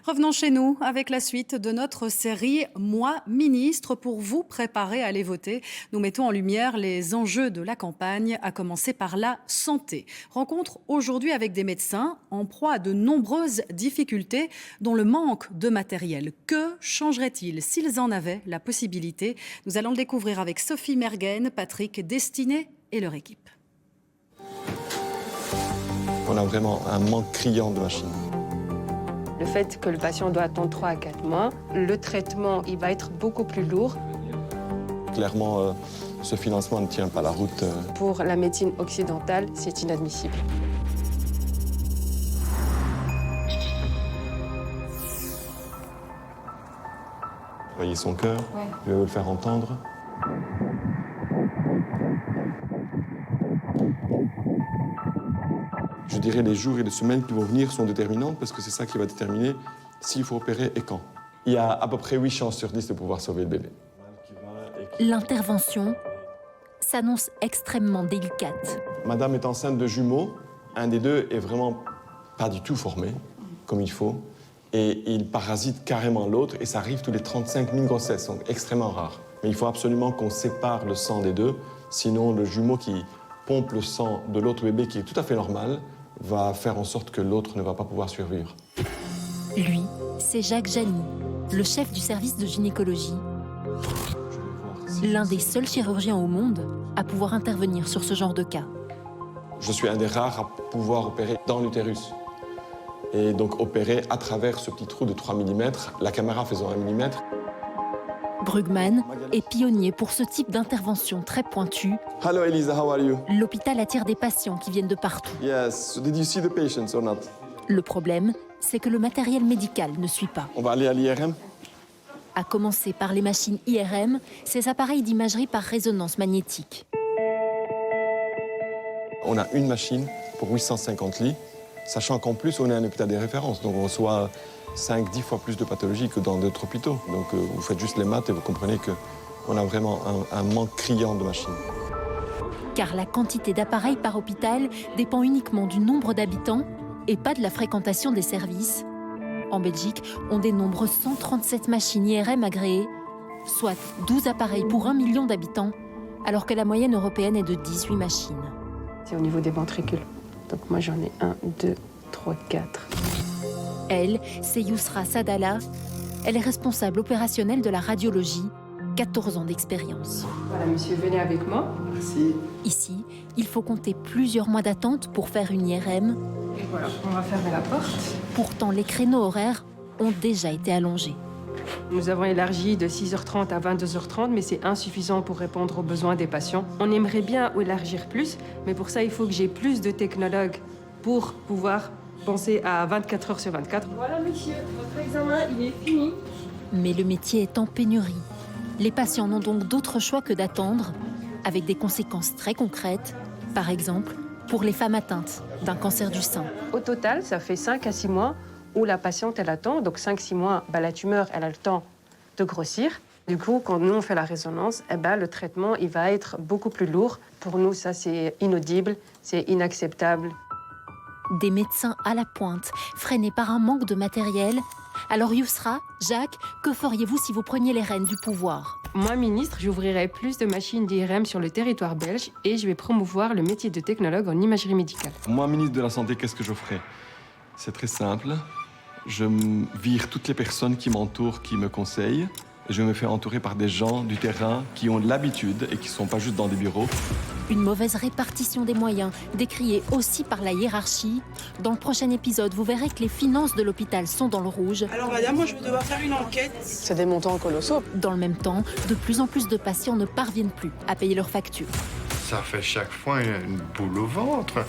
Revenons chez nous avec la suite de notre série « Moi, ministre » pour vous préparer à aller voter. Nous mettons en lumière les enjeux de la campagne, à commencer par la santé. Rencontre aujourd'hui avec des médecins en proie à de nombreuses difficultés, dont le manque de matériel. Que changerait-il s'ils en avaient la possibilité? Nous allons le découvrir avec Sophie Mergen, Patrick Destiné et leur équipe. On a vraiment un manque criant de machines. Le fait que le patient doit attendre 3 à 4 mois, le traitement il va être beaucoup plus lourd. Clairement, ce financement ne tient pas la route. Pour la médecine occidentale, c'est inadmissible. Voyez son cœur, je vais vous le faire entendre. Je dirais les jours et les semaines qui vont venir sont déterminantes parce que c'est ça qui va déterminer s'il faut opérer et quand. Il y a à peu près 8 chances sur 10 de pouvoir sauver le bébé. L'intervention s'annonce extrêmement délicate. Madame est enceinte de jumeaux. Un des deux est vraiment pas du tout formé comme il faut. Et il parasite carrément l'autre et ça arrive tous les 35 000 grossesses, donc extrêmement rare. Mais il faut absolument qu'on sépare le sang des deux, sinon le jumeau qui pompe le sang de l'autre bébé, qui est tout à fait normal, va faire en sorte que l'autre ne va pas pouvoir survivre. Lui, c'est Jacques Jani, le chef du service de gynécologie. L'un des seuls chirurgiens au monde à pouvoir intervenir sur ce genre de cas. Je suis un des rares à pouvoir opérer dans l'utérus. Et donc opérer à travers ce petit trou de 3 mm, la caméra faisant 1 mm. Brugman est pionnier pour ce type d'intervention très pointue. Hello Elisa, how are you? L'hôpital attire des patients qui viennent de partout. Yes, did you see the patients or not? Le problème, c'est que le matériel médical ne suit pas. On va aller à l'IRM? À commencer par les machines IRM, ces appareils d'imagerie par résonance magnétique. On a une machine pour 850 lits, sachant qu'en plus, on est un hôpital des références. Donc on reçoit 5-10 fois plus de pathologies que dans d'autres hôpitaux. Donc vous faites juste les maths et vous comprenez qu'on a vraiment un manque criant de machines. Car la quantité d'appareils par hôpital dépend uniquement du nombre d'habitants et pas de la fréquentation des services. En Belgique, on dénombre 137 machines IRM agréées, soit 12 appareils pour 1 million d'habitants, alors que la moyenne européenne est de 18 machines. C'est au niveau des ventricules. Donc moi j'en ai 1, 2, 3, 4. Elle, c'est Yousra Sadala. Elle est responsable opérationnelle de la radiologie, 14 ans d'expérience. Voilà monsieur, venez avec moi. Merci. Ici, il faut compter plusieurs mois d'attente pour faire une IRM. Et voilà, on va fermer la porte. Pourtant, les créneaux horaires ont déjà été allongés. Nous avons élargi de 6h30 à 22h30, mais c'est insuffisant pour répondre aux besoins des patients. On aimerait bien élargir plus, mais pour ça, il faut que j'ai plus de technologues pour pouvoir penser à 24 heures sur 24. Voilà, monsieur, votre examen, il est fini. Mais le métier est en pénurie. Les patients n'ont donc d'autre choix que d'attendre, avec des conséquences très concrètes. Par exemple, pour les femmes atteintes d'un cancer du sein. Au total, ça fait 5 à 6 mois où la patiente, elle attend. Donc 5-6 mois, la tumeur, elle a le temps de grossir. Du coup, quand nous, on fait la résonance, le traitement, il va être beaucoup plus lourd. Pour nous, ça, c'est inaudible, c'est inacceptable. Des médecins à la pointe, freinés par un manque de matériel. Alors Yousra, Jacques, que feriez-vous si vous preniez les rênes du pouvoir? Moi, ministre, j'ouvrirai plus de machines d'IRM sur le territoire belge et je vais promouvoir le métier de technologue en imagerie médicale. Moi, ministre de la Santé, qu'est-ce que je ferai? C'est très simple. Je vire toutes les personnes qui m'entourent, qui me conseillent. Et je me fais entourer par des gens du terrain qui ont de l'habitude et qui ne sont pas juste dans des bureaux. Une mauvaise répartition des moyens, décriée aussi par la hiérarchie. Dans le prochain épisode, vous verrez que les finances de l'hôpital sont dans le rouge. Alors madame, moi je vais devoir faire une enquête. C'est des montants colossaux. Dans le même temps, de plus en plus de patients ne parviennent plus à payer leurs factures. Ça fait chaque fois une boule au ventre.